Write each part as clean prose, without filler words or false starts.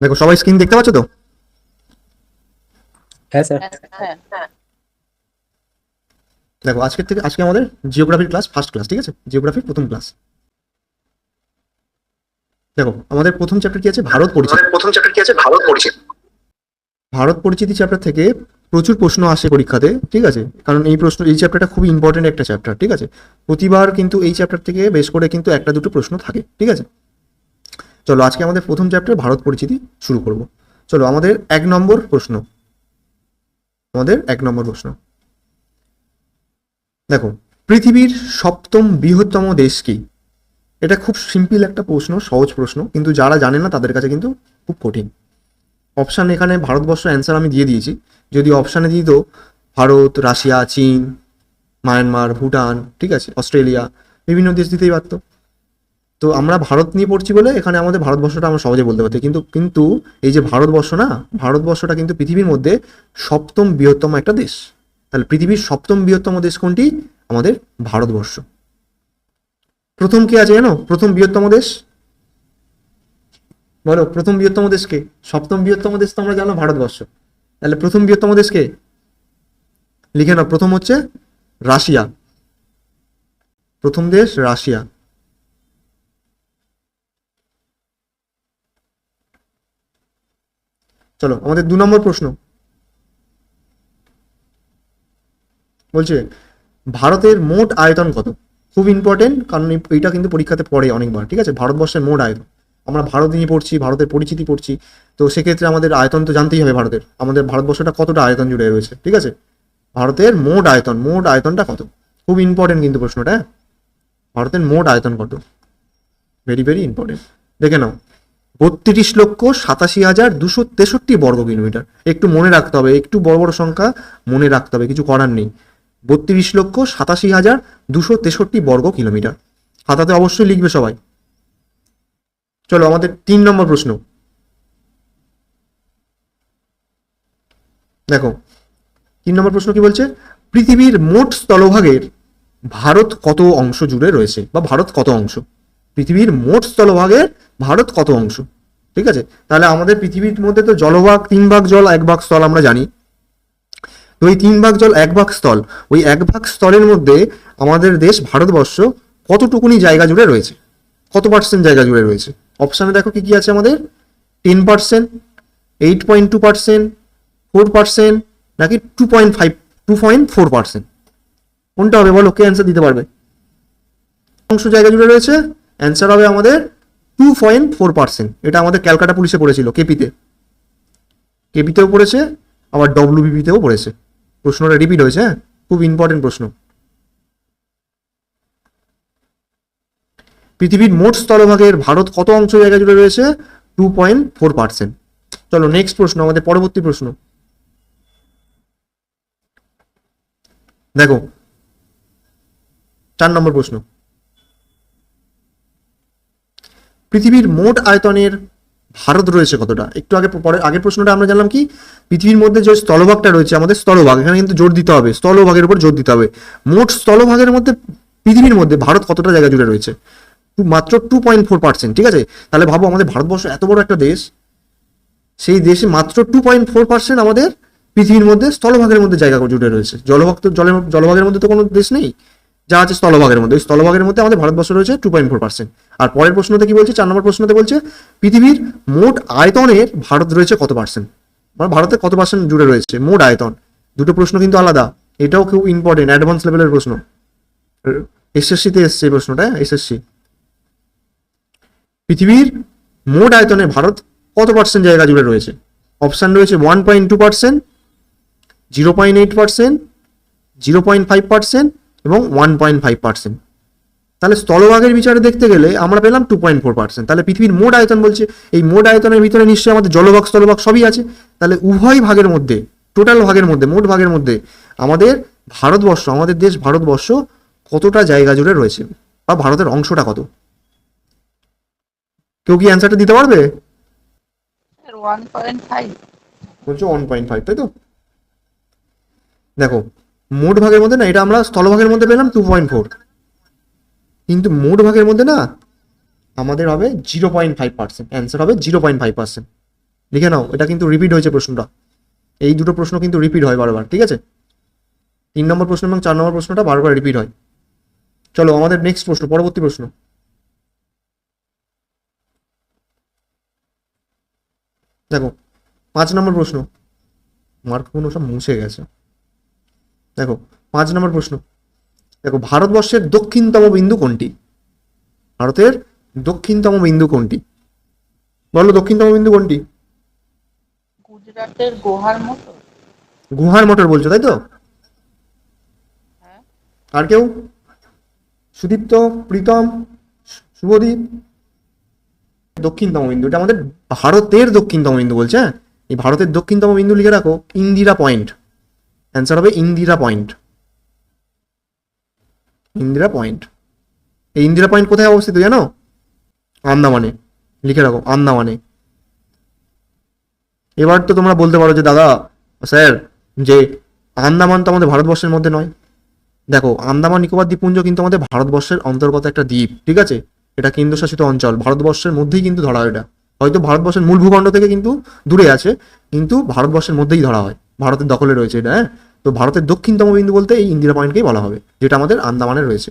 দেখো সবাই স্ক্রিন দেখতে পাচ্ছ তো? হ্যাঁ স্যার। দেখো আজকে আমাদের জিওগ্রাফির ক্লাস, ফার্স্ট ক্লাস, ঠিক আছে? জিওগ্রাফির প্রথম ক্লাস। দেখো আমাদের প্রথম চ্যাপ্টার কি আছে? ভারত পরিচিতি। ভারত পরিচিতি চ্যাপ্টার থেকে প্রচুর প্রশ্ন আসে পরীক্ষাতে, ঠিক আছে? কারণ এই চ্যাপ্টারটা খুবই ইম্পর্টেন্ট একটা চ্যাপ্টার, ঠিক আছে? প্রতিবার কিন্তু এই চ্যাপ্টার থেকে বেশ করে কিন্তু একটা দুটো প্রশ্ন থাকে, ঠিক আছে? চলো আজকে আমাদের প্রথম চ্যাপ্টার ভারত পরিচিতি শুরু করব। চলো আমাদের এক নম্বর প্রশ্ন। দেখো, পৃথিবীর সপ্তম বৃহত্তম দেশ কি? এটা খুব সিম্পল একটা প্রশ্ন, সহজ প্রশ্ন, কিন্তু যারা জানে না তাদের কাছে কিন্তু খুব কঠিন। অপশান এখানে ভারতবর্ষ অ্যান্সার আমি দিয়ে দিয়েছি। যদি অপশানে দিত ভারত, রাশিয়া, চীন, মায়ানমার, ভুটান, ঠিক আছে, অস্ট্রেলিয়া, বিভিন্ন দেশ দিতেই পারত। তো আমরা ভারত নিয়ে পড়ছি বলে এখানে আমাদের ভারতবর্ষটা আমরা সহজে বলতে পারতাম, কিন্তু এই যে ভারতবর্ষ না, ভারতবর্ষটা কিন্তু পৃথিবীর মধ্যে সপ্তম বৃহত্তম একটা দেশ। তাহলে পৃথিবীর সপ্তম বৃহত্তম দেশ কোনটি? আমাদের ভারতবর্ষ। প্রথম কে আছে জানো? প্রথম বৃহত্তম দেশ বলো, প্রথম বৃহত্তম দেশ কে? সপ্তম বৃহত্তম দেশ তো আমরা জানো ভারতবর্ষ। তাহলে প্রথম বৃহত্তম দেশ কে? লিখে নাও, প্রথম হচ্ছে রাশিয়া। প্রথম দেশ রাশিয়া। চলো আমাদের 2 নম্বর প্রশ্ন বলছে ভারতের মোট আয়তন কত? খুব ইম্পর্টেন্ট, কারণ এইটা কিন্তু পরীক্ষাতে পড়ে অনেকবার, ঠিক আছে? ভারতবর্ষের মোট আয়তন, আমরা ভারত নিয়ে পড়ছি, ভারতের পরিচিতি পড়ছি, তো সেক্ষেত্রে আমাদের আয়তন তো জানতেই হবে ভারতের। আমাদের ভারতবর্ষটা কতটা আয়তন জুড়ে রয়েছে, ঠিক আছে? ভারতের মোট আয়তনটা কত? খুব ইম্পর্টেন্ট কিন্তু প্রশ্নটা। ভারতের মোট আয়তন কত? Very very important. দেখে নাও, 32,87,263 বর্গ কিলোমিটার। একটু মনে রাখতে হবে, একটু বড় বড় সংখ্যা মনে রাখতে হবে, কিছু করার নেই। 32,87,263 বর্গ কিলোমিটার। খাতাতে অবশ্যই লিখবে সবাই। চলো আমাদের 3 নম্বর প্রশ্ন। দেখো 3 নম্বর প্রশ্ন কি বলছে? পৃথিবীর মোট স্থলভাগের ভারত কত অংশ জুড়ে রয়েছে, বা ভারত কত অংশ? পৃথিবীর মোট স্থলভাগের ভারত কত অংশ? ঠিক আছে, তাহলে আমাদের পৃথিবীর মধ্যে তো জলভাগ 3 ভাগ জল 1 ভাগ স্থল আমরা জানি। তো ওই 3 ভাগ জল 1 ভাগ স্থল, ওই 1 ভাগ স্থলের মধ্যে আমাদের দেশ ভারতবর্ষ কতটুকুনি জায়গা জুড়ে রয়েছে? কত পার্সেন্ট জায়গা জুড়ে রয়েছে? অপশানে দেখো কি কি আছে আমাদের। 10%, 8.2%, 4%, নাকি 2.4%? কোনটা হবে বলো? কে অ্যান্সার দিতে পারবে? অংশ জায়গা জুড়ে রয়েছে, অ্যান্সার হবে আমাদের 2.4%। এটা আমাদের ক্যালকাটা পুলিশে পড়েছিল, কেপিতেও পড়েছে, আবার ডব্লিউবিপিতেও পড়েছে। প্রশ্নটা রিপিট হয়েছে, হ্যাঁ, খুব ইম্পর্টেন্ট প্রশ্ন। পৃথিবীর মোট স্থলভাগের ভারত কত অংশ জায়গা জুড়ে রয়েছে? 2.4%। চলো নেক্সট প্রশ্ন, আমাদের পরবর্তী প্রশ্ন। দেখো 4 নম্বর প্রশ্ন। পৃথিবীর মোট আয়তনের ভারত রয়েছে কতটা? একটু আগের প্রশ্নটা আমরা জানলাম কি, পৃথিবীর মধ্যে যে স্থলভাগটা রয়েছে, আমাদের স্থলভাগ, এখানে কিন্তু জোর দিতে হবে, স্থলভাগের উপর জোর দিতে হবে। মোট স্থলভাগের মধ্যে পৃথিবীর মধ্যে ভারত কতটা জায়গা জুড়ে রয়েছে? মাত্র 2.4%, ঠিক আছে? তাহলে ভাবো আমাদের ভারতবর্ষ এত বড় একটা দেশ, সেই দেশে মাত্র 2.4% আমাদের পৃথিবীর মধ্যে স্থলভাগের মধ্যে জায়গা জুড়ে রয়েছে। জলভাগের মধ্যে তো কোনো দেশ নেই, যা আছে স্থলভাগের মধ্যে। স্থলভাগের মধ্যে আমাদের ভারতবর্ষ রয়েছে 2.4%। আর পরের প্রশ্নতে কি বলছে? 4 নম্বর প্রশ্নতে বলছে পৃথিবীর মোট আয়তনের ভারত রয়েছে কত পার্সেন্ট, মানে ভারতের কত পার্সেন্ট জুড়ে রয়েছে মোট আয়তন। দুটো প্রশ্ন কিন্তু আলাদা, এটাও খুব ইম্পর্টেন্ট, অ্যাডভান্স লেভেলের প্রশ্ন। এসএসসিতে এসছে এই প্রশ্নটা, এসএসসি। পৃথিবীর মোট আয়তনে ভারত কত পার্সেন্ট জায়গা জুড়ে রয়েছে? অপশান রয়েছে 1.2%, 0.8%, 0.5% এবং 1.5%। তাহলে স্থলভাগের বিচারে দেখতে গেলে আমরা পেলাম 2.4%। তাহলে পৃথিবীর মোট আয়তন বলছে, এই মোট আয়তনের ভিতরে নিশ্চয়ই আমাদের জলভাগ স্থলভাগ সবই আছে। তাহলে উভয় ভাগের মধ্যে, টোটাল ভাগের মধ্যে, মোট ভাগের মধ্যে আমাদের ভারতবর্ষ, আমাদের দেশ ভারতবর্ষ কতটা জায়গা জুড়ে রয়েছে, বা ভারতের অংশটা কত? কেউ কি অ্যান্সারটা দিতে পারবে? 1.5। বলছো 1.5, তাই তো? দেখো মোট ভাগের মধ্যে না, এটা আমরা স্থলভাগের মধ্যে পেলাম 2.4, কিন্তু মোট ভাগের মধ্যে না আমাদের হবে 0.5%। অ্যান্সার হবে 0.5%। লিখে নাও, এটা কিন্তু রিপিট হয়েছে প্রশ্নটা, এই দুটো প্রশ্ন কিন্তু রিপিট হয় বারবার, ঠিক আছে? 3 নম্বর প্রশ্ন এবং 4 নম্বর প্রশ্নটা বারবার রিপিট হয়। চলো আমাদের নেক্সট প্রশ্ন, পরবর্তী প্রশ্ন দেখো, 5 নম্বর প্রশ্ন, মার্কগুলো সব মুছে গেছে। দেখো 5 নম্বর প্রশ্ন, দেখো ভারতবর্ষের দক্ষিণতম বিন্দু কোনটি? ভারতের দক্ষিণতম বিন্দু কোনটি? বলো দক্ষিণতম বিন্দু কোনটি? গুজরাটের গোহার মতো। গুহার মটর বলছো তাই তো? হ্যাঁ, আর কেউ? সুদীপ্ত, প্রীতম, শুভদীপ? দক্ষিণতম বিন্দু, এটা আমাদের ভারতের দক্ষিণতম বিন্দু বলছে, হ্যাঁ? এই ভারতের দক্ষিণতম বিন্দু লিখে রাখো ইন্দিরা পয়েন্ট। অ্যান্সার হবে ইন্দিরা পয়েন্ট। ইন্দিরা পয়েন্ট, এই ইন্দিরা পয়েন্ট কোথায় অবস্থিত জানো? আন্দামানে। লিখে রাখো আন্দামানে। এবার তো তোমরা বলতে পারো যে দাদা স্যার যে আন্দামান তো আমাদের ভারতবর্ষের মধ্যে নয়। দেখো আন্দামান নিকোবর দ্বীপপুঞ্জ কিন্তু আমাদের ভারতবর্ষের অন্তর্গত একটা দ্বীপ, ঠিক আছে? এটা কেন্দ্রশাসিত অঞ্চল, ভারতবর্ষের মধ্যেই কিন্তু ধরা হয় এটা। হয়তো ভারতবর্ষের মূল ভূখণ্ড থেকে কিন্তু দূরে আছে, কিন্তু ভারতবর্ষের মধ্যেই ধরা হয়, ভারতের দখলে রয়েছে এটা, হ্যাঁ? তো ভারতের দক্ষিণতম বিন্দু বলতে এই ইন্দিরা পয়েন্টকেই বলা হবে, যেটা আমাদের আন্দামানে রয়েছে।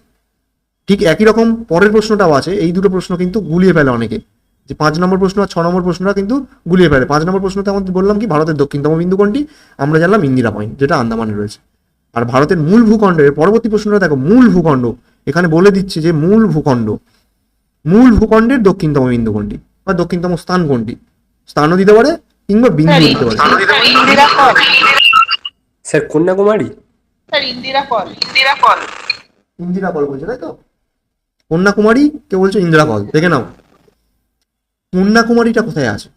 ঠিক একই রকম পরের প্রশ্নটাও আছে, এই দুটো প্রশ্ন কিন্তু গুলিয়ে ফেলে অনেকে, যে 5 নম্বর প্রশ্ন আর 6 নম্বর প্রশ্নটা কিন্তু গুলিয়ে ফেলে। 5 নম্বর প্রশ্নতে আমাদের বললাম কি ভারতের দক্ষিণতম বিন্দু কোনটি, আমরা জানলাম ইন্দিরা পয়েন্ট, যেটা আন্দামানে রয়েছে। আর ভারতের মূল ভূখণ্ডের পরবর্তী প্রশ্নটা দেখো, মূল ভূখণ্ড, এখানে বলে দিচ্ছে যে মূল ভূখণ্ড, মূল ভূখণ্ডের দক্ষিণতম বিন্দু কোনটি বা দক্ষিণতম স্থান কোনটি? স্থানও দিতে পারে কিংবা বিন্দু দিতে পারে। Indira call. Sir Kanyakumari. Sir Indira call. Indira call. Indira call বলছে তাই তো? কন্যাকুমারী, কেউ বলছো ইন্দিরা কল, দেখে নাও কন্যাকুমারীটা কোথায় আছে।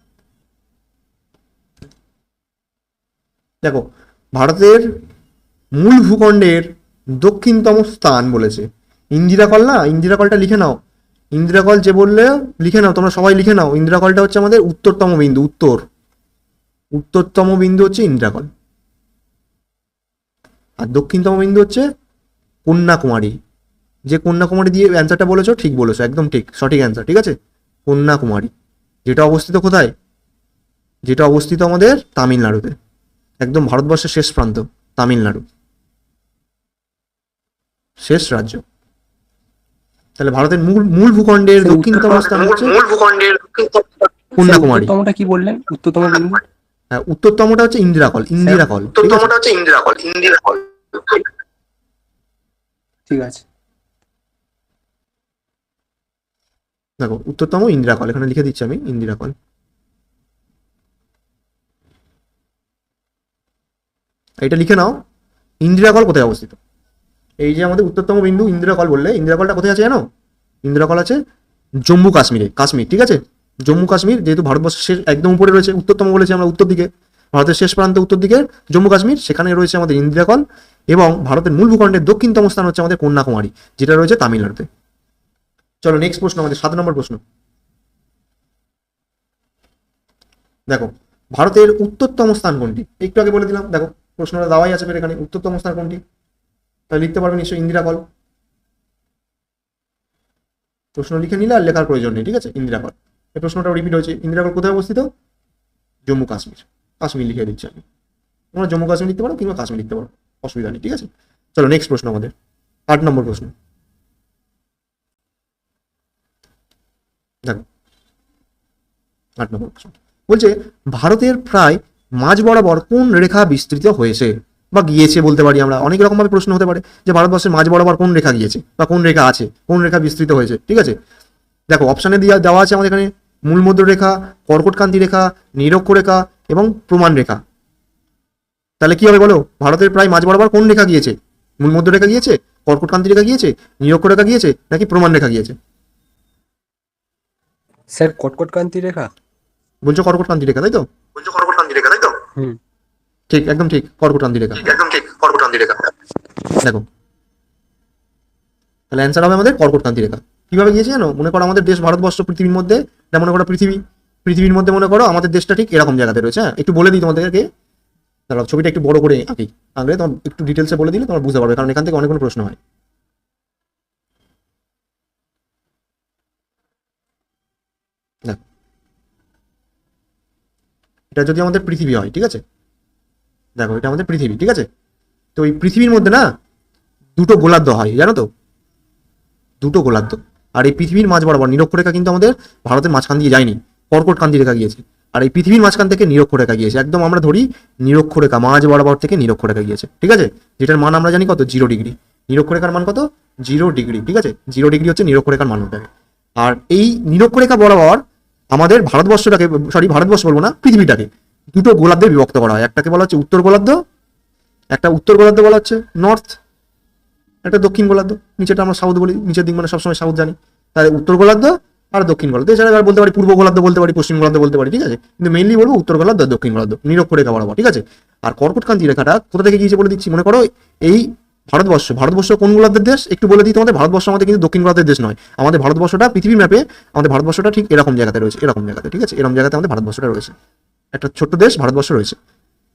দেখো ভারতের মূল ভূখণ্ডের দক্ষিণতম স্থান বলেছে ইন্দিরা কল, না ইন্দিরা কলটা লিখে নাও। ইন্দিরা কল যে বললে লিখে নাও, তোমরা সবাই লিখে নাও, ইন্দিরা কলটা হচ্ছে আমাদের উত্তরতম বিন্দু, উত্তরতম বিন্দু হচ্ছে ইন্দিরা কল। আর দক্ষিণতম বিন্দু হচ্ছে কন্যাকুমারী। যে কন্যাকুমারী দিয়ে অ্যান্সারটা বলেছো, ঠিক বলেছো, একদম ঠিক, সঠিক অ্যান্সার, ঠিক আছে? কন্যাকুমারী, যেটা অবস্থিত কোথায়? যেটা অবস্থিত আমাদের তামিলনাড়ুতে, একদম ভারতবর্ষের শেষ প্রান্ত, তামিলনাড়ু, শেষ রাজ্য। তাহলে ভারতের মূল মূল ভূখণ্ডের দক্ষিণতম স্থান হচ্ছে কন্যাকুমারী। উত্তরতমটা কি বললেন? উত্তরতম বিন্দু? হ্যাঁ, উত্তরতমটা হচ্ছে ইন্দিরা কল, ইন্দিরা কল, ঠিক আছে? ঠিক আছে। দেখো উত্তরতম ইন্দিরা কল, এখানে লিখে দিচ্ছি আমি ইন্দিরা কল। এটা লিখে নাও, ইন্দিরা কল কোথায় অবস্থিত? এই যে আমাদের উত্তরতম বিন্দু ইন্দিরা কল বললে, ইন্দিরা কলটা কোথায় আছে জানো? ইন্দিরা কল আছে জম্মু কাশ্মীরে, কাশ্মীর, ঠিক আছে? জম্মু কাশ্মীর যেহেতু ভারতবর্ষের শেষ একদম উপরে রয়েছে, উত্তরতম বলেছি আমরা, উত্তর দিকে, ভারতের শেষ প্রান্ত উত্তর দিকে জম্মু কাশ্মীর, সেখানে রয়েছে আমাদের ইন্দিরা কল। এবং ভারতের মূল ভূখণ্ডের দক্ষিণতম স্থান হচ্ছে আমাদের কন্যাকুমারী, যেটা রয়েছে তামিলনাড়ুতে। চলো নেক্সট প্রশ্ন, আমাদের 7 নম্বর প্রশ্ন। দেখো ভারতের উত্তরতম স্থান কোনটি? একটু আগে বলে দিলাম, দেখো প্রশ্নটা দেওয়াই আছে এখানে, উত্তরতম স্থান কোনটি? তাহলে লিখতে পারবে নিশ্চয়ই ইন্দিরা কল। প্রশ্ন লিখে নিলে আর লেখার প্রয়োজন নেই, ঠিক আছে? ইন্দিরা কল, এই প্রশ্নটাও রিপিট হয়েছে। ইন্দিরা কল কোথায় অবস্থিত? জম্মু কাশ্মীর, কাশ্মীর লিখে দিচ্ছি আমি, তোমরা জম্মু কাশ্মীর লিখতে পারো কিংবা কাশ্মীর লিখতে পারো, অসুবিধা নেই, ঠিক আছে? চলো নেক্সট প্রশ্ন, আমাদের 8 নম্বর প্রশ্ন। দেখো 8 নম্বর প্রশ্ন বলছে ভারতের প্রায় মাঝ বরাবর কোন রেখা বিস্তৃত হয়েছে বা গিয়েছে বলতে পারি আমরা, অনেক রকম ভাবে প্রশ্ন হতে পারে যে ভারতবর্ষের মাঝ বরাবর কোন রেখা গিয়েছে বা কোন রেখা আছে, কোন রেখা বিস্তৃত হয়েছে, ঠিক আছে? দেখো অপশানে দেওয়া আছে আমাদের এখানে মূলমধ্য রেখা, কর্কটক্রান্তি রেখা, নিরক্ষরেখা এবং প্রমাণ রেখা। তাহলে কি হবে বলো, ভারতের প্রায় মাঝ বরাবর কোন রেখা গিয়েছে? মূলমধ্য রেখা গিয়েছে, কর্কটক্রান্তি রেখা গিয়েছে, নিরক্ষরেখা গিয়েছে, নাকি প্রমাণ রেখা গিয়েছে? স্যার কটকটক্রান্তি রেখা। বলছো কর্কটক্রান্তি রেখা তাই তো? হুম। ঠিক, একদম ঠিক, কর্কটক্রান্তি রেখা। দেখো তাহলে অ্যান্সার হবে আমাদের কর্কটক্রান্তি রেখা। কিভাবে গিয়েছে জানো? মনে করো আমাদের দেশ ভারতবর্ষ পৃথিবীর মধ্যে, এটা মনে করো পৃথিবীর মধ্যে মনে করো আমাদের দেশটা ঠিক এরকম জায়গাতে রয়েছে, হ্যাঁ? একটু বলে দিই তোমাদেরকে, দাঁড়াও ছবিটা একটু বড় করে আঁকি, আঁকলে তোমার একটু ডিটেলসে বলে দিলে তোমরা বুঝতে পারবে, কারণ এখান থেকে অনেকগুলো প্রশ্ন হয়। দেখো এটা যদি আমাদের পৃথিবী হয়, ঠিক আছে, দেখো এটা আমাদের পৃথিবী, ঠিক আছে। তো এই পৃথিবীর মধ্যে না দুটো গোলার্ধ হয়, জানো তো, দুটো গোলার্ধ। আর এই পৃথিবীর মাঝ বরাবর নিরক্ষরেখা কিন্তু আমাদের ভারতের মাঝখান দিয়ে যায়নি, কর্কটক্রান্তি রেখা গিয়েছে। আর এই পৃথিবীর মাঝখান থেকে নিরক্ষরেখা গিয়েছে, একদম আমরা ধরি নিরক্ষরেখা মাঝ বরাবর থেকে নিরক্ষরেখা গিয়েছে, ঠিক আছে, যেটার মান আমরা জানি কত, 0 ডিগ্রি। নিরক্ষরেখার মান কত, 0 ডিগ্রি, ঠিক আছে, 0 ডিগ্রি হচ্ছে নিরক্ষরেখার মান হতে হবে। আর এই নিরক্ষরেখা বরাবর আমাদের ভারতবর্ষটাকে, সরি ভারতবর্ষ বলবো না, পৃথিবীটাকে দুটো গোলার্ধে বিভক্ত করা হয়। একটাকে বলা হচ্ছে উত্তর গোলার্ধ, একটা উত্তর গোলার্ধ বলা হচ্ছে নর্থ, একটা দক্ষিণ গোলার্ধ, নিচেটা আমরা সাউথ বলি, নিচের দিক মানে সবসময় সাউথ জানি, তাহলে উত্তর গোলার্ধ আর দক্ষিণ গোলার্ধ। এছাড়া এবার বলতে পারি পূর্ব গোলার্ধ বলতে পারি, পশ্চিম গোলার্ধ বলতে পারি, ঠিক আছে, কিন্তু মেইনলি বলবো উত্তর গোলার্ধ আর দক্ষিণ গোলার্ধ, নিরক্ষরেখা বরাবর, ঠিক আছে। আর কর্কটক্রান্তি রেখাটা কোথা থেকে গিয়েছে বলে দিচ্ছি, মনে করো এই ভারতবর্ষ কোন গোলার্ধের দেশ একটু বলে দিই তোমাদের। ভারতবর্ষ আমাদের কিন্তু দক্ষিণ গোলার্ধের দেশ নয়, আমাদের ভারতবর্ষটা পৃথিবীর ম্যাপে আমাদের ভারতবর্ষটা ঠিক এরকম জায়গাতে রয়েছে, এরকম জায়গাতে, ঠিক আছে, এরকম জায়গাতে আমাদের ভারতবর্ষটা রয়েছে, একটা ছোট্ট দেশ ভারতবর্ষ রয়েছে।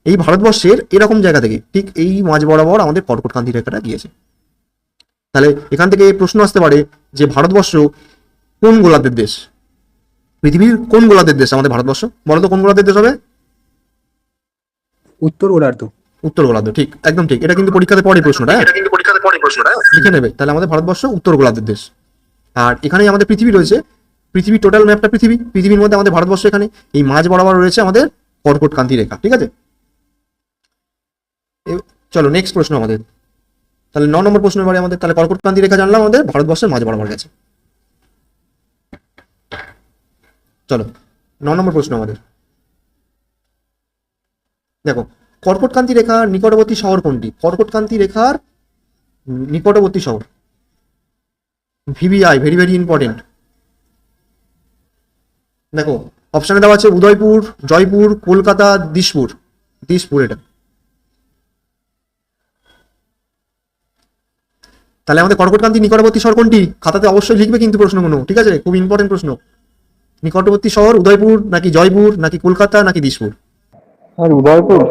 এই ভারতবর্ষের এরকম জায়গা থেকে ঠিক এই মাঝ বরাবর আমাদের কর্কটক্রান্তি রেখাটা গিয়েছে। তাহলে এখান থেকে প্রশ্ন আসতে পারে যে ভারতবর্ষ কোন গোলার্ধের দেশ, পৃথিবীর কোন গোলার্ধের দেশ আমাদের ভারতবর্ষ, বলো তো কোন গোলার্ধের দেশ হবে? উত্তর গোলার্ধ। উত্তর গোলার্ধ, ঠিক, একদম ঠিক। এটা কিন্তু পরীক্ষাতে পড়ে প্রশ্নটা, হ্যাঁ? লিখে নেবে তাহলে আমাদের ভারতবর্ষ উত্তর গোলার্ধের দেশ। আর এখানেই আমাদের পৃথিবী রয়েছে, পৃথিবী টোটাল ম্যাপটা পৃথিবীর মধ্যে আমাদের ভারতবর্ষ এখানে এই মাঝ বরাবর রয়েছে আমাদের কর্কটক্রান্তি রেখা, ঠিক আছে। চলো নেক্সট প্রশ্ন আমাদের, তাহলে 9 নম্বর প্রশ্ন এবারে আমাদের। তাহলে কর্কটক্রান্তি রেখা জানলাম আমাদের ভারতবর্ষের মাঝ বরাবর গেছে। চলো 9 নম্বর প্রশ্ন আমাদের, দেখো কর্কটক্রান্তি রেখার নিকটবর্তী শহর কোনটি? কর্কটক্রান্তি রেখার নিকটবর্তী শহর, ভিভিআই, ভেরি ভেরি ইম্পর্টেন্ট। দেখো অপশনে দেওয়া আছে উদয়পুর, জয়পুর, কলকাতা, দিসপুর। দিসপুর এটা। তাহলে আমাদের কর্কটক্রান্তি নিকটবর্তী শহর কোনটি? খাতাতে অবশ্যই লিখবে কিন্তু প্রশ্নগুলো, ঠিক আছে, খুব ইম্পর্টেন্ট প্রশ্ন। নিকটবর্তী শহর উদয়পুর নাকি জয়পুর নাকি কলকাতা নাকি দিসপুর? আর উদয়পুর।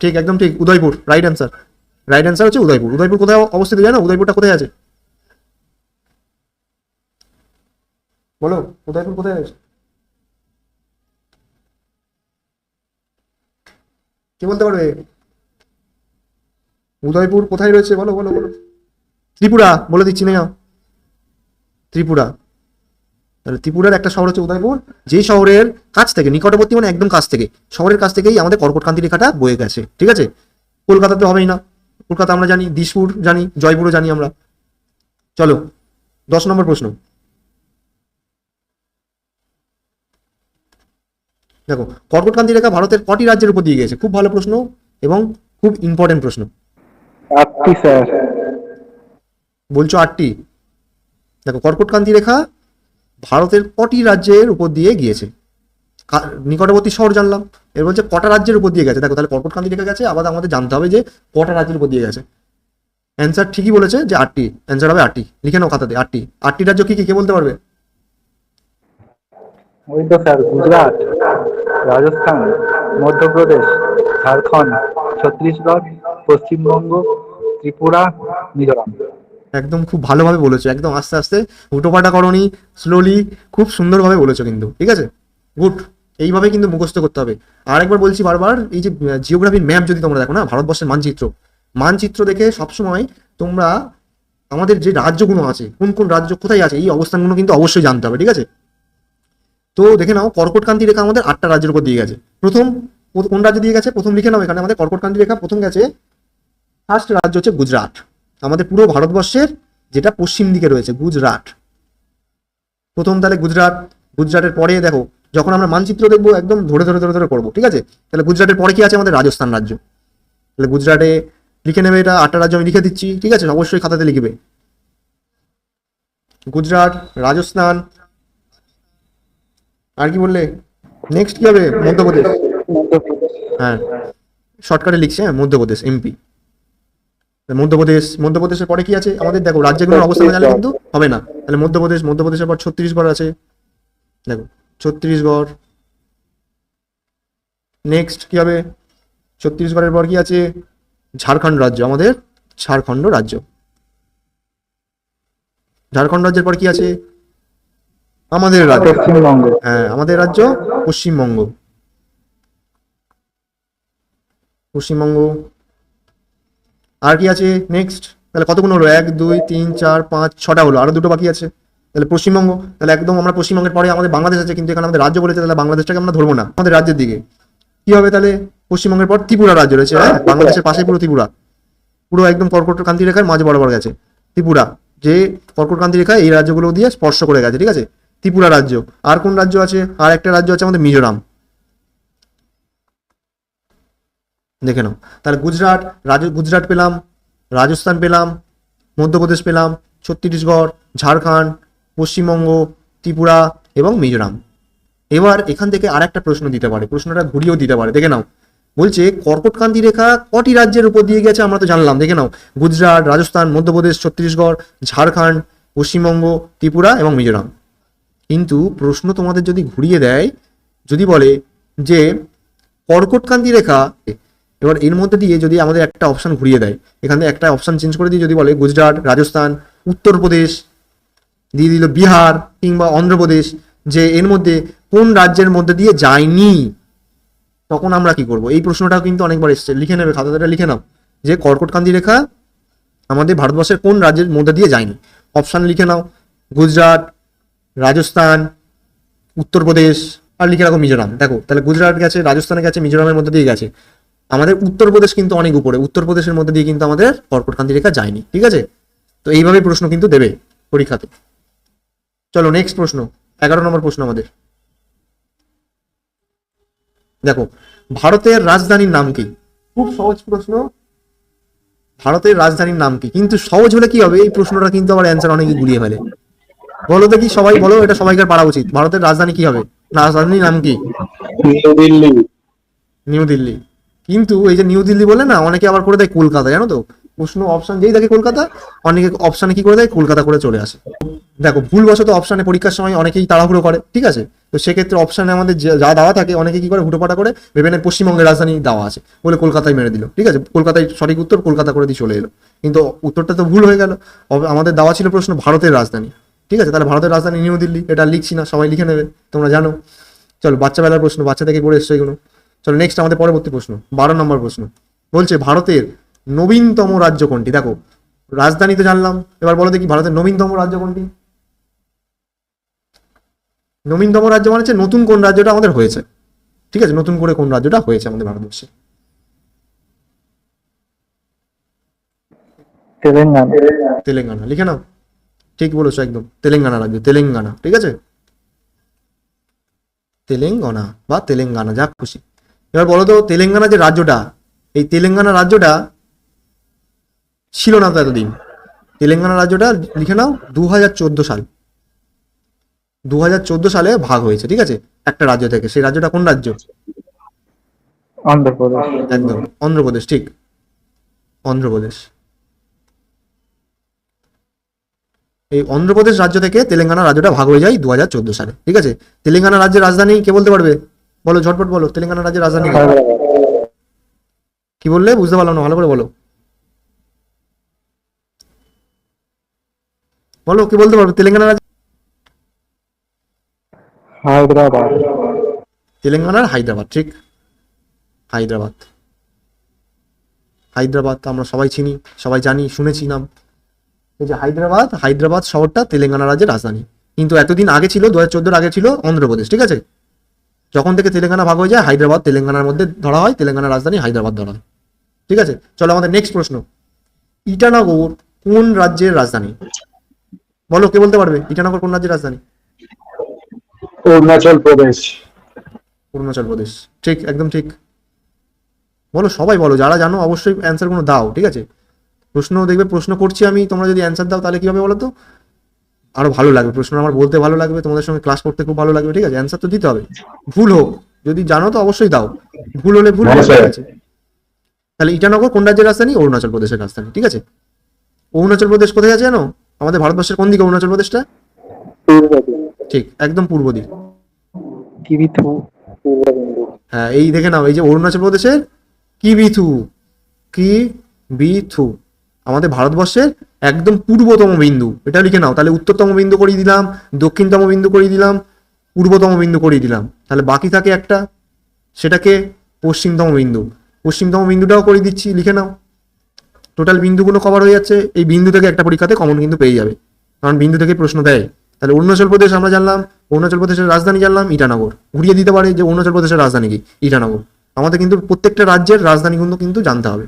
ঠিক, একদম ঠিক, Udaipur, right answer. Right answer হচ্ছে উদয়পুর। উদয়পুর কোথায় অবস্থিত জানো? উদয়পুরটা কোথায় আছে বলো, উদয়পুর কোথায় আছে? কে বলতে পারবে? উদয়পুর কোথায় রয়েছে বলো বলো বলো। ত্রিপুরা, বলে দিচ্ছি না, ত্রিপুরা। তাহলে ত্রিপুরার একটা শহর হচ্ছে উদয়পুর, যেই শহরের কাছ থেকে, নিকটবর্তী মানে একদম কাছ থেকে, শহরের কাছ থেকেই আমাদের কর্কটক্রান্তি রেখাটা বয়ে গেছে, ঠিক আছে। কলকাতাতে হবেই না, কলকাতা আমরা জানি, দিসপুর জানি, জয়পুরও জানি আমরা। চলো 10 নম্বর প্রশ্ন, দেখো কর্কটক্রান্তি রেখা ভারতের কটি রাজ্যের উপর দিয়ে গেছে? খুব ভালো প্রশ্ন এবং খুব ইম্পর্টেন্ট প্রশ্ন। 8টি স্যার। বলছো 8টি? দেখো কর্কটক্রান্তি রেখা ভারতের কটি রাজ্যের উপর দিয়ে গিয়েছে? নিকটবর্তী শহর জানলাম, এর বলছে কটা রাজ্যের উপর দিয়ে গেছে। দেখো তাহলে কর্কটক্রান্তি রেখা গেছে, আবার আমাদের জানতে হবে যে কটা রাজ্যের উপর দিয়ে গেছে। অ্যান্সার ঠিকই বলেছে যে 8টি, অ্যান্সার হবে 8টি। লিখে নাও খাতাতে 8টি। 8টি রাজ্য কি কি, কে বলতে পারবে? ওই তো স্যার, গুজরাট, রাজস্থান, মধ্যপ্রদেশ, ঝাড়খণ্ড, ছত্তিশগড়, পশ্চিমবঙ্গ, ত্রিপুরা, মিজোরাম। একদম খুব ভালোভাবে বলেছো, একদম আস্তে আস্তে, হুটোপাটা করনি, স্লোলি, খুব সুন্দরভাবে বলেছো কিন্তু, ঠিক আছে, গুড। এইভাবে কিন্তু মুখস্থ করতে হবে। আর একবার বলছি বারবার, এই যে জিওগ্রাফির ম্যাপ যদি তোমরা দেখো না, ভারতবর্ষের মানচিত্র, মানচিত্র দেখে সবসময় তোমরা আমাদের যে রাজ্যগুলো আছে, কোন কোন রাজ্য কোথায় আছে, এই অবস্থানগুলো কিন্তু অবশ্যই জানতে হবে, ঠিক আছে। তো দেখে নাও কর্কটক্রান্তি রেখা আমাদের 8টা রাজ্যের উপর দিয়ে গেছে। প্রথম কোন রাজ্য দিয়ে গেছে প্রথম লিখে নাও এখানে, আমাদের কর্কটক্রান্তি রেখা প্রথম গেছে, ফার্স্ট রাজ্য হচ্ছে গুজরাট, আমাদের পুরো ভারতবর্ষের যেটা পশ্চিম দিকে রয়েছে, গুজরাট প্রথম। তাহলে গুজরাট, গুজরাটের পরে দেখো যখন আমরা মানচিত্র দেখবো একদম ধরে ধরে ধরে ধরে করবো, ঠিক আছে। তাহলে গুজরাটের পরে কি আছে আমাদের? রাজস্থান রাজ্য। তাহলে গুজরাটে লিখে নেবে, এটা 8টা রাজ্য আমি লিখে দিচ্ছি, ঠিক আছে, অবশ্যই খাতাতে লিখবে। গুজরাট, রাজস্থান, আর কি বললে? নেক্সট কি হবে? মধ্যপ্রদেশ। হ্যাঁ, শর্টকাটে লিখছে, হ্যাঁ, মধ্যপ্রদেশ, এমপি। মধ্যপ্রদেশের পরে কি আছে আমাদের? দেখো রাজ্যগুলোর অবস্থান জানলে কিন্তু হবে না। তাহলে মধ্যপ্রদেশের পর ছত্তিশগড় আছে, দেখো ছত্তিশগড়। নেক্সট কি হবে? ছত্তিশগড়ের পর কি আছে? ঝাড়খণ্ড রাজ্য, আমাদের ঝাড়খণ্ড রাজ্য। ঝাড়খণ্ড রাজ্যের পর কি আছে? আমাদের রাজ্য, পশ্চিমবঙ্গ। হ্যাঁ, আমাদের রাজ্য পশ্চিমবঙ্গ। পশ্চিমবঙ্গ। আর কি আছে নেক্সট? তাহলে কতগুলো হলো? 1 2 3 4 5 6টা হলো, আরো দুটো বাকি আছে। তাহলে পশ্চিমবঙ্গ, তাহলে একদম আমরা পশ্চিমবঙ্গের পরে আমাদের বাংলাদেশ আছে, কিন্তু এখানে আমাদের রাজ্য বলেছে, তাহলে বাংলাদেশটাকে আমরা ধরবো না, আমাদের রাজ্যের দিকে কি হবে? তাহলে পশ্চিমবঙ্গের পর ত্রিপুরা রাজ্য রয়েছে, হ্যাঁ, বাংলাদেশের পাশে পুরো ত্রিপুরা, পুরো একদম কর্কটক্রান্তি রেখার মাঝে বরাবর গেছে ত্রিপুরা, যে কর্কটক্রান্তি রেখা এই রাজ্যগুলো দিয়ে স্পর্শ করে গেছে, ঠিক আছে, ত্রিপুরা রাজ্য। আর কোন রাজ্য আছে? আর একটা রাজ্য আছে আমাদের মিজোরাম, দেখে নাও। তাহলে গুজরাট পেলাম, রাজস্থান পেলাম, মধ্যপ্রদেশ পেলাম, ছত্তিশগড়, ঝাড়খণ্ড, পশ্চিমবঙ্গ, ত্রিপুরা এবং মিজোরাম। এবার এখান থেকে আর একটা প্রশ্ন দিতে পারে, প্রশ্নটা ঘুরিয়েও দিতে পারে, দেখে নাও। বলছে কর্কটক্রান্তি রেখা কটি রাজ্যের উপর দিয়ে গেছে? আমরা তো জানলাম, দেখে নাও, গুজরাট, রাজস্থান, মধ্যপ্রদেশ, ছত্তিশগড়, ঝাড়খণ্ড, পশ্চিমবঙ্গ, ত্রিপুরা এবং মিজোরাম। কিন্তু প্রশ্ন তোমাদের যদি ঘুরিয়ে দেয়, যদি বলে যে কর্কটক্রান্তি রেখা, এবার এর মধ্যে দিয়ে যদি আমাদের একটা অপশন ঘুরিয়ে দেয়, এখান থেকে একটা অপশন চেঞ্জ করে দিয়ে যদি বলে গুজরাট, রাজস্থান, উত্তরপ্রদেশ, দিয়ে দিল বিহার কিংবা অন্ধ্রপ্রদেশ, যে এর মধ্যে কোন রাজ্যের মধ্যে দিয়ে যায়নি, তখন আমরা কি করব? এই প্রশ্নটাও কিন্তু অনেকবার এসেছে, লিখে নেবে, খাতাটা লিখে নাও, যে কর্কটক্রান্তি রেখা আমাদের ভারতবর্ষের কোন রাজ্যের মধ্যে দিয়ে যায়নি। অপশন লিখে নাও, গুজরাট, রাজস্থান, উত্তরপ্রদেশ, আর লিখে রাখো মিজোরাম। দেখো, তাহলে গুজরাট গেছে, রাজস্থানে গেছে, মিজোরামের মধ্যে দিয়ে গেছে। আমাদের উত্তরপ্রদেশ কিন্তু অনেক উপরে, উত্তরপ্রদেশের মধ্যে দিয়ে কিন্তু আমাদের কর্কটক্রান্তি রেখা যায়নি, ঠিক আছে। তো এইভাবে প্রশ্ন কিন্তু দেবে পরীক্ষাতে। চলো নেক্সট প্রশ্ন, 11 নম্বর প্রশ্ন আমাদের। দেখো, ভারতের রাজধানীর নাম কি? খুব সহজ প্রশ্ন, ভারতের রাজধানীর নাম কি? কিন্তু সহজ হলে কি হবে, এই প্রশ্নটা কিন্তু আবার অ্যান্সার অনেকে গুলিয়ে ফেলে। বলো দেখি, সবাই বলো, এটা সবাইকার পারা উচিত। ভারতের রাজধানী কি হবে? রাজধানীর নাম কি? নিউ দিল্লি। নিউ দিল্লি। কিন্তু এই যে নিউ দিল্লি বলে না, অনেকে আবার করে দেয় কলকাতা, জানো তো। প্রশ্ন অপশন যেই দেখে কলকাতা, অনেকে অপশানে কি করে দেয়, কলকাতা করে চলে আসে। দেখো, ভুলবশত অপশানে পরীক্ষার সময় অনেকেই তাড়াহুড়ো করে, ঠিক আছে। তো সেক্ষেত্রে অপশানে আমাদের যা দেওয়া থাকে, অনেকে কি করে হুটোপাটা করে ভেবে নেয় পশ্চিমবঙ্গের রাজধানী দেওয়া আছে বলে কলকাতায় মেরে দিল, ঠিক আছে, কলকাতায় সঠিক উত্তর, কলকাতা করে দিয়ে চলে এলো। কিন্তু উত্তরটা তো ভুল হয়ে গেল, আমাদের দেওয়া ছিল প্রশ্ন ভারতের রাজধানী, ঠিক আছে। তাহলে ভারতের রাজধানী নিউ দিল্লি, এটা লিখছি না, সবাই লিখে নেবে, তোমরা জানো। চলো, বাচ্চাবেলার প্রশ্ন, বাচ্চা থেকে পড়ে এসছো এগুলো। চলো নেক্সট আমাদের পরবর্তী প্রশ্ন, 12 নম্বর প্রশ্ন। বলছে ভারতের নবীনতম রাজ্য কোনটি? দেখো, রাজধানী তো জানলাম, এবার বলো দেখি ভারতের নবীনতম রাজ্য কোনটি? নবীনতম রাজ্য মানে হচ্ছে নতুন কোন রাজ্যটা আমাদের হয়েছে, ঠিক আছে, নতুন করে কোন রাজ্যটা হয়েছে আমাদের ভারতবর্ষে। তেলেঙ্গানা। তেলেঙ্গানা, লিখে নাও, ঠিক বলেছো একদম, তেলেঙ্গানা রাজ্য, তেলেঙ্গানা, ঠিক আছে, তেলেঙ্গানা বা তেলেঙ্গানা, যা খুশি। এবার বলো তো, তেলেঙ্গানা যে রাজ্যটা, এই তেলেঙ্গানা রাজ্যটা ছিল না তো এতদিন। তেলেঙ্গানা রাজ্যটা লিখে নাও 2014 সাল, 2014 সালে ভাগ হয়েছে, ঠিক আছে, একটা রাজ্য থেকে। সেই রাজ্যটা কোন রাজ্য? অন্ধ্রপ্রদেশ। একদম অন্ধ্রপ্রদেশ, ঠিক, অন্ধ্রপ্রদেশ। এই অন্ধ্রপ্রদেশ রাজ্য থেকে তেলেঙ্গানা রাজ্যটা ভাগ হয়ে যায় 2014 সালে, ঠিক আছে। তেলেঙ্গানা রাজ্যের রাজধানী কে বলতে পারবে? বলো ঝটপট বলো, তেলেঙ্গানা রাজ্যের রাজধানী কি? কি বললে? বুঝতে পারলাম না, ভালো করে বলো, বলো কি বলতে পারবে? তেলেঙ্গানা রাজ্য, হায়দ্রাবাদ। তেলেঙ্গানার হায়দ্রাবাদ, ঠিক, হায়দ্রাবাদ। হায়দ্রাবাদ আমরা সবাই চিনি, সবাই জানি, শুনেছি নাম। এই যে হায়দ্রাবাদ, হায়দ্রাবাদ শহরটা তেলেঙ্গানা রাজ্যের রাজধানী। কিন্তু এতদিন আগে ছিল, 2014 আগে ছিল অন্ধ্রপ্রদেশ, ঠিক আছে। যখন থেকে তেলেঙ্গানা ভাগ হয়ে যায়, হায়দ্রাবাদ তেলেঙ্গানার মধ্যে ধরা হয়, তেলেঙ্গানার রাজধানী হায়দ্রাবাদ ধরা হয়, ঠিক আছে। চলো আমাদের নেক্সট প্রশ্ন, ইটানগর কোন রাজ্যের রাজধানী? বলো, কে বলতে পারবে ইটানগর কোন রাজ্যের রাজধানী? অরুণাচল প্রদেশ। অরুণাচল প্রদেশ, ঠিক, একদম ঠিক। বলো, সবাই বলো, যারা জানো অবশ্যই অ্যান্সার গুলো দাও, ঠিক আছে। প্রশ্ন দেখবে, প্রশ্ন করছি আমি, তোমরা যদি অ্যান্সার দাও তাহলে কি হবে বলো তো, আরো ভালো লাগবে, প্রশ্ন আমার বলতে ভালো লাগবে, তোমাদের সঙ্গে ক্লাস করতে খুব ভালো লাগবে, ঠিক আছে। অ্যান্সার তো দিতে হবে, ভুল হোক, যদি জানো তো অবশ্যই দাও, ভুল হলে ভুল, ঠিক আছে। তাহলে ইটানগর কোন রাজ্যের রাজধানী? অরুণাচল প্রদেশের রাজধানী, ঠিক আছে। অরুণাচল প্রদেশ কোথায় আছে জানো? আমাদের ভারতবর্ষের কোন দিকে অরুণাচল প্রদেশটা? ঠিক, একদম পূর্ব দিক। কিবিথু পূর্ববিন্দু। হ্যাঁ, এই দেখে নাও, এই যে অরুণাচল প্রদেশের কিবিথু, কিবিথু আমাদের ভারতবর্ষের একদম পূর্বতম বিন্দু, এটা লিখে নাও। তাহলে উত্তরতম বিন্দু করিয়ে দিলাম, দক্ষিণতম বিন্দু করিয়ে দিলাম, পূর্বতম বিন্দু করিয়ে দিলাম, তাহলে বাকি থাকে একটা, সেটাকে পশ্চিমতম বিন্দু। পশ্চিমতম বিন্দুটাও করে দিচ্ছি, লিখে নাও। টোটাল বিন্দুগুলো কভার হয়ে যাচ্ছে। এই বিন্দু থেকে একটা পরীক্ষাতে কমন কিন্তু পেয়ে যাবে, কারণ বিন্দু থেকে প্রশ্ন দেয়। তাহলে অরুণাচল প্রদেশ আমরা জানলাম, অরুণাচল প্রদেশের রাজধানী জানলাম ইটানগর। ঘুরিয়ে দিতে পারে যে অরুণাচল প্রদেশের রাজধানী কি, ইটানগর। আমাদের কিন্তু প্রত্যেকটা রাজ্যের রাজধানীগুলো কিন্তু জানতে হবে,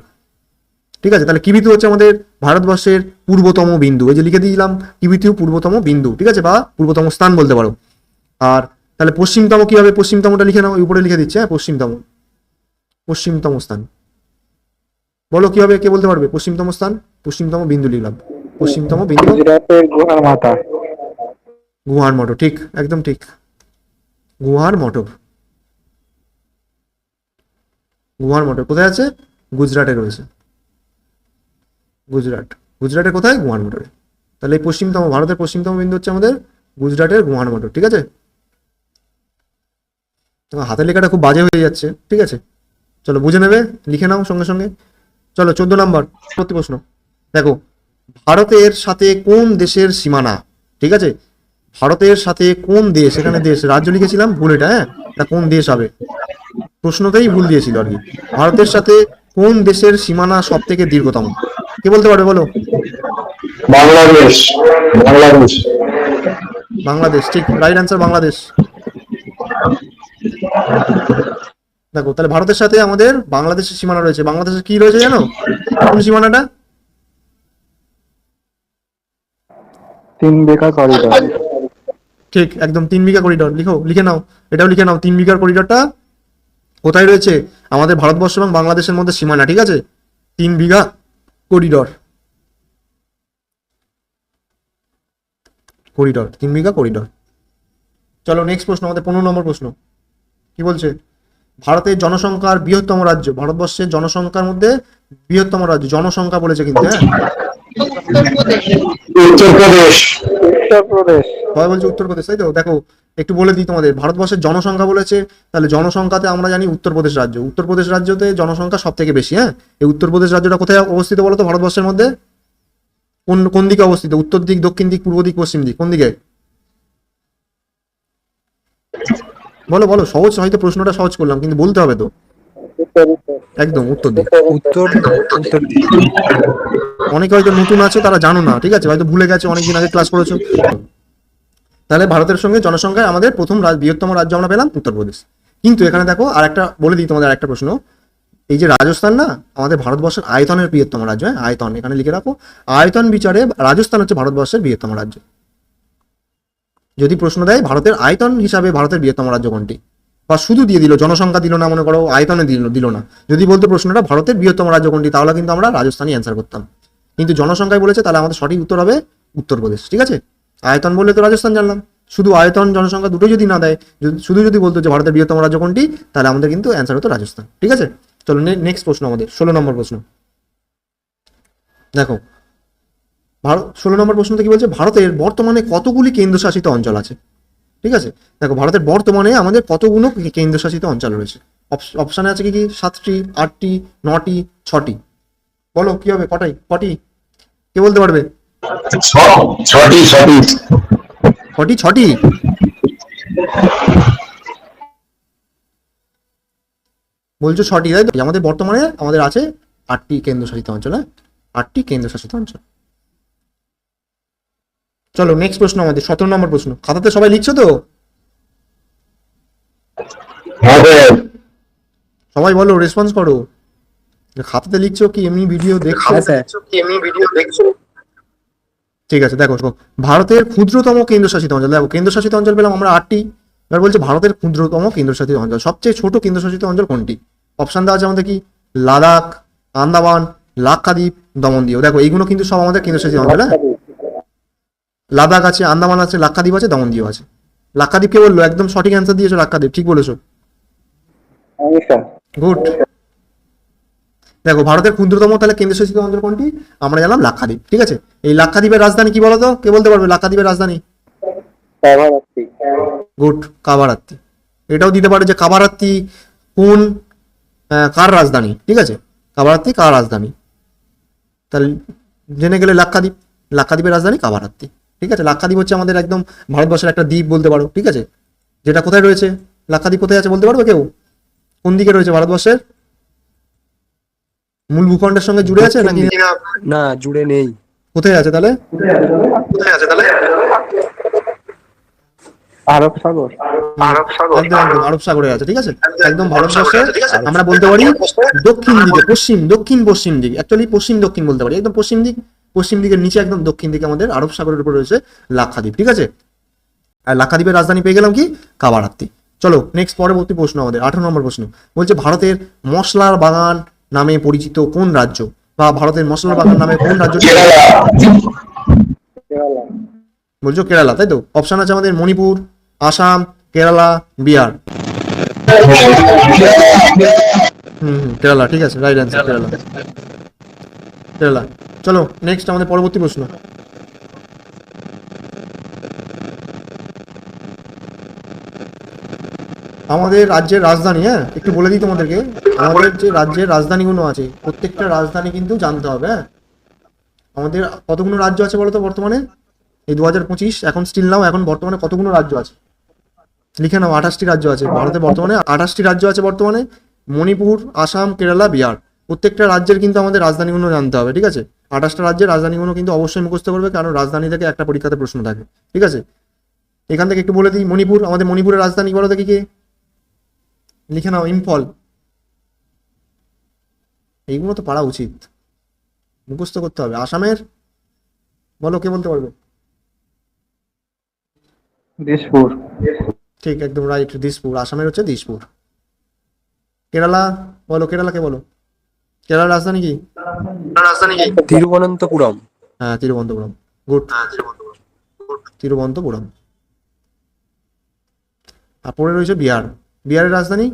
ঠিক আছে। তাহলে কিবিতু হচ্ছে আমাদের ভারতবর্ষের পূর্বতম বিন্দু, এই যে লিখে দিলাম কিবিতু পূর্বতম বিন্দু, ঠিক আছে, বা পূর্বতম স্থান বলতে পারো। আর তাহলে পশ্চিমতম কি হবে, পশ্চিমতমটা লিখে নাও, উপরে লিখে দিচ্ছে, হ্যাঁ, পশ্চিমতম স্থান। বলো কি হবে, কে বলতে পারবে? পশ্চিমতম স্থান, পশ্চিমতম বিন্দু লিখলাম, পশ্চিমতম বিন্দু গুজরাটের গুহার মাথা। গুহার মঠো, ঠিক, একদম ঠিক, গুহার মঠো। গুহার মঠো কোথায় আছে? গুজরাটে রয়েছে। গুজরাটের কোথায়? গুহার মঠরে। তাহলে এই পশ্চিমতম, ভারতের পশ্চিমতম বিন্দু হচ্ছে আমাদের গুজরাটের গুহার মঠর, ঠিক আছে। তোমার হাতের লেখাটা খুব বাজে হয়ে যাচ্ছে, ঠিক আছে, চলো বুঝে নেবে, লিখে নাও সঙ্গে সঙ্গে। চলো 14 নম্বর প্রতি প্রশ্ন। দেখো, ভারতের সাথে কোন দেশের সীমানা, ঠিক আছে, ভারতের সাথে কোন দেশ, এখানে দেশ রাজ্য লিখেছিলাম ভুল, এটা, হ্যাঁ, এটা কোন দেশ হবে, প্রশ্নতেই ভুল দিয়েছিল আর কি। ভারতের সাথে কোন দেশের সীমানা সব থেকে দীর্ঘতম, কে বলতে পারবে বলো? বাংলাদেশ। বাংলাদেশ, ঠিক, রাইট অ্যান্সার, বাংলাদেশ। দেখো, তাহলে ভারতের সাথে আমাদের বাংলাদেশের সীমানা রয়েছে। বাংলাদেশের কি রয়েছে জানো, কোন সীমানাটা? 3 বিঘা করিডোর। ঠিক, একদম 3 বিঘা করিডোর, লিখে নাও, এটাও লিখে নাও। 3 বিঘার করিডোরটা কোথায় রয়েছে? আমাদের ভারতবর্ষ এবং বাংলাদেশের মধ্যে সীমানা, ঠিক আছে, 3 বিঘা করিডোর, 3 বিঘা করিডোর। চলো নেক্সট প্রশ্ন, আমাদের 15 নম্বর প্রশ্ন। কি বলছে? ভারতের জনসংখ্যার বৃহত্তম রাজ্য, ভারতবর্ষের জনসংখ্যার মধ্যে বৃহত্তম রাজ্য, জনসংখ্যা বলেছে কিন্তু, হ্যাঁ, উত্তরপ্রদেশ। সবাই বলছে উত্তরপ্রদেশ, তাই তো। দেখো, একটু বলে দিই তোমাদের, ভারতবর্ষের জনসংখ্যা বলেছে, তাহলে জনসংখ্যাতে আমরা জানি উত্তরপ্রদেশ রাজ্য, উত্তরপ্রদেশ রাজ্যতে জনসংখ্যা সব থেকে বেশি, হ্যাঁ। এই উত্তরপ্রদেশ রাজ্যটা কোথায় অবস্থিত বলো তো ভারতবর্ষের মধ্যে? কোন কোন দিকে অবস্থিত? উত্তর দিক, দক্ষিণ দিক, পূর্ব দিক, পশ্চিম দিক, কোন দিকে? বলো বলো, সহজ, হয়তো প্রশ্নটা সহজ করলাম কিন্তু বলতে হবে তো। একদম উত্তর দিক। উত্তর দিক। অনেকে হয়তো নতুন আছো, তারা জানো না, ঠিক আছে, হয়তো ভুলে গেছো, অনেকদিন আগে ক্লাস করেছো। তাহলে ভারতের সঙ্গে জনসংখ্যায় আমাদের প্রথম বৃহত্তম রাজ্য আমরা পেলাম উত্তরপ্রদেশ। কিন্তু এখানে দেখো, আর একটা বলে দিই তোমাদের, আরেকটা প্রশ্ন। এই যে রাজস্থান না, আমাদের ভারতবর্ষের আয়তনের বৃহত্তম রাজ্য, হ্যাঁ, আয়তন এখানে লিখে রাখো। আয়তন বিচারে রাজস্থান হচ্ছে ভারতবর্ষের বৃহত্তম রাজ্য। যদি প্রশ্ন দেয় ভারতের আয়তন হিসাবে ভারতের বৃহত্তম রাজ্য কোনটি, বা শুধু দিয়ে দিল, জনসংখ্যা দিল না, মনে করো আয়তনে দিল না, যদি বলতো প্রশ্নটা ভারতের বৃহত্তম রাজ্য কোনটি, তাহলে কিন্তু আমরা রাজস্থানই অ্যান্সার করতাম। কিন্তু জনসংখ্যায় বলেছে, তাহলে আমাদের সঠিক উত্তর হবে উত্তরপ্রদেশ, ঠিক আছে। আয়তন বললে তো রাজস্থান জানলাম, শুধু আয়তন জনসংখ্যা দুটোই যদি না দেয়, শুধু যদি বলতো যে ভারতের বৃহত্তম রাজ্য কোনটি, তাহলে আমাদের কিন্তু অ্যান্সার হতো রাজস্থান, ঠিক আছে। চলো নেক্সট প্রশ্ন, আমাদের 16 নম্বর প্রশ্ন। দেখো, 16 নম্বর প্রশ্নতে কি বলছে? ভারতের বর্তমানে কতগুলি কেন্দ্রশাসিত অঞ্চল আছে, ঠিক আছে। দেখো, ভারতের বর্তমানে আমাদের কতগুলো কেন্দ্রশাসিত অঞ্চল রয়েছে। অপশানে আছে কি কি? 7টি, 8টি, 9টি, 6টি। বলো কি হবে, কটি, কে বলতে পারবে? 6টি। বলছো 6টি, তাই তো। আমাদের বর্তমানে আমাদের আছে 8টি কেন্দ্রশাসিত অঞ্চল, হ্যাঁ, 8টি কেন্দ্রশাসিত অঞ্চল। চলো নেক্সট প্রশ্ন, আমাদের 17 নম্বর প্রশ্ন। খাতাতে সবাই লিখছো তো? সবাই বলো, রেসপন্স করো, খাতাতে লিখছো কি এমনি ভিডিও দেখছো? ঠিক আছে, দেখো, ভারতের ক্ষুদ্রতম কেন্দ্রশাসিত অঞ্চল। দেখো, কেন্দ্রশাসিত অঞ্চল পেলাম আমরা 8টি। এবার বলছে ভারতের ক্ষুদ্রতম কেন্দ্রশাসিত অঞ্চল, সবচেয়ে ছোট কেন্দ্রশাসিত অঞ্চল কোনটি? অপশন দেওয়া আছে আমাদের কি? লাদাখ, আন্দামান, লাক্ষাদ্বীপ, দমনদ্বীপ। দেখো, এইগুলো কিন্তু সব আমাদের কেন্দ্রশাসিত অঞ্চল, হ্যাঁ। লাদাখ আছে, আন্দামান আছে, লাক্ষাদ্বীপ আছে, দমনদ্বীপ আছে। লাক্ষাদ্বীপ কে বললো? একদম সঠিক অ্যান্সার দিয়েছো, লাক্ষাদ্বীপ, ঠিক বলেছো, গুড। দেখো, ভারতের ক্ষুদ্রতম তাহলে কেন্দ্রশাসিত অঞ্চল কোনটি? আমরা জানলাম লাক্ষাদ্বীপ, ঠিক আছে। এই লাক্ষাদ্বীপের রাজধানী কি বলতো, কে বলতে পারবে লাক্ষাদ্বীপের রাজধানী? গুড, কাভারাত্তি। এটাও দিতে পারে যে কাভারাত্তি কোন কার রাজধানী, ঠিক আছে, কাভারাত্তি কার রাজধানী। তাহলে জেনে গেলে লাক্ষাদ্বীপের রাজধানী কাভারাত্তি, ঠিক আছে। লাক্ষাদ্বীপ হচ্ছে আমাদের একদম ভারতবর্ষের একটা দ্বীপ বলতে পারো, ঠিক আছে, যেটা কোথায় রয়েছে? লাক্ষাদ্বীপ কোথায় আছে বলতে পারবে কেউ? কোন দিকে রয়েছে ভারতবর্ষের? মূল ভূখণ্ডের সঙ্গে জুড়ে আছে নাকি না, জুড়ে নেই। কোথায় আছে তাহলে? আরব সাগর। একদম একদম আরব সাগরে আছে, ঠিক আছে। একদম ভারতবর্ষে আমরা বলতে পারি দক্ষিণ দিকে, দক্ষিণ পশ্চিম দিক, অ্যাকচুয়ালি পশ্চিম দক্ষিণ বলতে পারি, একদম পশ্চিম দিকের নিচে একদম দক্ষিণ দিকে আমাদের আরব সাগরের উপর রয়েছে লাক্ষাদ্বীপ, ঠিক আছে। আর লাক্ষাদ্বীপের রাজধানী পেয়ে গেলাম কি? কাবারাত্তি। চলো নেক্সট পরবর্তী প্রশ্ন, আমাদের 18 নম্বর প্রশ্ন বলছে ভারতের মশলার বাগান নামে পরিচিত কোন রাজ্য, বা ভারতের মশলার বাগান নামে কোন রাজ্য? বলছো কেরালা, তাই তো? অপশন আছে আমাদের মণিপুর, আসাম, কেরালা, বিহার। কেরালা, ঠিক আছে, রাইট অ্যান্সার কেরালা। চলো নেক্সট আমাদের পরবর্তী প্রশ্ন। আমাদের রাজ্যের রাজধানী, হ্যাঁ একটু বলে দিই তোমাদেরকে, আমাদের যে রাজ্যের রাজধানীগুলো আছে প্রত্যেকটা রাজধানী কিন্তু জানতে হবে, হ্যাঁ। আমাদের কতগুলো রাজ্য আছে বলো তো বর্তমানে? এই 2025 এখন স্টিল নাও, এখন বর্তমানে কতগুলো রাজ্য আছে লিখে নাও। 28টি রাজ্য আছে ভারতে বর্তমানে, 28টি রাজ্য আছে বর্তমানে। মণিপুর, আসাম, কেরালা, বিহার। প্রত্যেকটা রাজ্যের কিন্তু আমাদের রাজধানীগুলো জানতে হবে, ঠিক আছে। 28টা রাজ্যের রাজধানীগুলো কিন্তু অবশ্যই মুখস্থ করবে, কারণ রাজধানী থেকে একটা পরীক্ষাতে প্রশ্ন থাকে, ঠিক আছে। এখান থেকে একটু বলে দিই, মণিপুর, আমাদের মণিপুরের রাজধানী বলো দেখি কে? লিখে নাও, ইম্ফল। এইগুলো তো পারা উচিত, মুখস্থ করতে হবে। আসামের বলো, কে বলতে পারবে? দিসপুর। ঠিক, একদম রাইট, দিসপুর। আসামের হচ্ছে দিসপুর। কেরালা বলো, কেরালাকে বলো, কেরালার রাজধানী কি? তিরুবনন্তপুরম। হ্যাঁ, তিরুবনন্তপুরম। গুড, তিরুবনন্তপুরম। আর পরে রয়েছে বিহার। বিহারের রাজধানী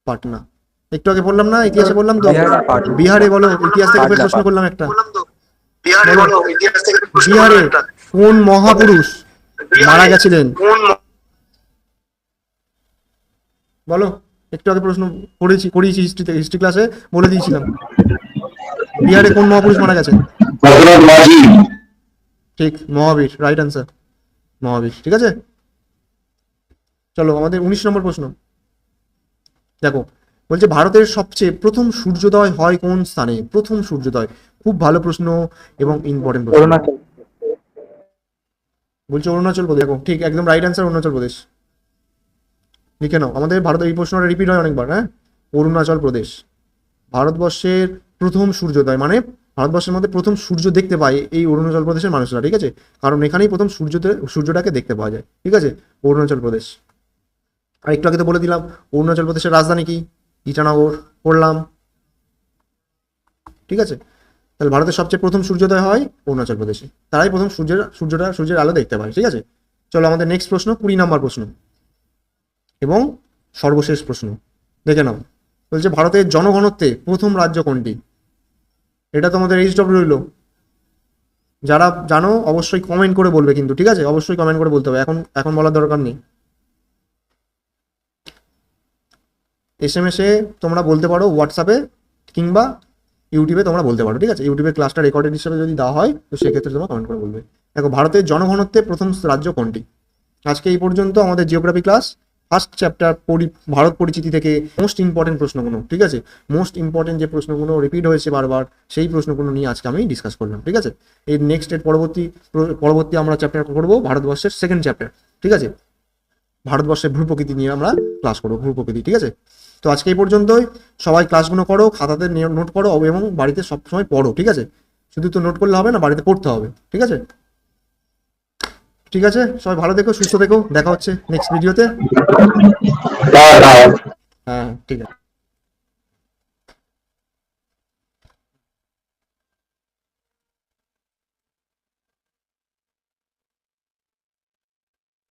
পাটনা। একটু আগে বললাম না, ইতিহাসে বললাম তো। বিহারে বলো, ইতিহাস থেকে ফের প্রশ্ন করলাম একটা। বিহারে কোন মহাপুরুষ মারা গেছিলেন? বলো, একটু আগে প্রশ্ন করিয়েছি হিস্ট্রি ক্লাসে, বলে দিয়েছিলাম। বিহারে কোন মহাপুরুষ মারা গেছেন? ঠিক, মহাবীর, রাইট অ্যান্সার, মহাবীর, ঠিক আছে। চলো আমাদের 19 নম্বর প্রশ্ন দেখো, বলছে ভারতের সবচেয়ে প্রথম সূর্যোদয় হয় কোন স্থানে? প্রথম সূর্যোদয়, খুব ভালো প্রশ্ন এবং ইম্পর্টেন্ট প্রশ্ন। অরুণাচল। বলছে অরুণাচল প্রদেশ। দেখো ঠিক, একদম রাইট অ্যান্সার, অরুণাচল প্রদেশ। লিখে নাও, আমাদের ভারতের এই প্রশ্নটা রিপিট হয় অনেকবার, হ্যাঁ। অরুণাচল প্রদেশ ভারতবর্ষের প্রথম সূর্যোদয়, মানে ভারতবর্ষের মধ্যে প্রথম সূর্য দেখতে পায় এই অরুণাচল প্রদেশের মানুষরা, ঠিক আছে। কারণ এখানেই প্রথম সূর্যটাকে দেখতে পাওয়া যায়, ঠিক আছে, অরুণাচল প্রদেশ। আর একটু আগে তো বলে দিলাম অরুণাচল প্রদেশের রাজধানী কি? ইটানগর, পড়লাম, ঠিক আছে। তাহলে ভারতের সবচেয়ে প্রথম সূর্যোদয় হয় অরুণাচল প্রদেশে, তারাই প্রথম সূর্যের আলো দেখতে পায়, ঠিক আছে। চলো আমাদের নেক্সট প্রশ্ন, 20 নম্বর প্রশ্ন এবং সর্বশেষ প্রশ্ন দেখে নাও। বলছে ভারতের জনঘনত্বে প্রথম রাজ্য কোনটি? এটা তোমাদের এইচডব রইল, যারা জানো অবশ্যই কমেন্ট করে বলবে কিন্তু, ঠিক আছে, অবশ্যই কমেন্ট করে বলতে হবে, এখন বলার দরকার নেই। SMS-এ তোমরা বলতে পারো, হোয়াটসঅ্যাপে কিংবা ইউটিউবে তোমরা বলতে পারো, ঠিক আছে। ইউটিউবের ক্লাসটা রেকর্ডেড হিসেবে যদি দেওয়া হয় তো সেক্ষেত্রে তোমরা কমেন্ট করে বলবে। দেখো, ভারতের জনঘনত্বে প্রথম রাজ্য কোনটি? আজকে এই পর্যন্ত আমাদের geography class first chapter Bharat পরিচিতি থেকে মোস্ট ইম্পর্টেন্ট প্রশ্নগুলো, ঠিক আছে, মোস্ট ইম্পর্টেন্ট যে প্রশ্নগুলো রিপিট হয়েছে বারবার, সেই প্রশ্নগুলো নিয়ে আজকে আমি ডিসকাস করলাম, ঠিক আছে। এই নেক্সট এর পরবর্তী আমরা চ্যাপ্টার করবো ভারতবর্ষের সেকেন্ড চ্যাপ্টার, ঠিক আছে। ভারতবর্ষের ভূপ্রকৃতি নিয়ে আমরা ক্লাস করবো, ভূপ্রকৃতি, ঠিক আছে। তো আজকে এই পর্যন্তই। সবাই ক্লাসগুলো করো, খাতাতে নোট করো এবং বাড়িতে সবসময় পড়ো, ঠিক আছে। শুধু তো নোট করলে হবে না, বাড়িতে পড়তে হবে, ঠিক আছে। ঠিক আছে, সবাই ভালো থেকো, সুস্থ থেকো, দেখা হচ্ছে নেক্সট ভিডিওতে। হ্যাঁ, ঠিক আছে।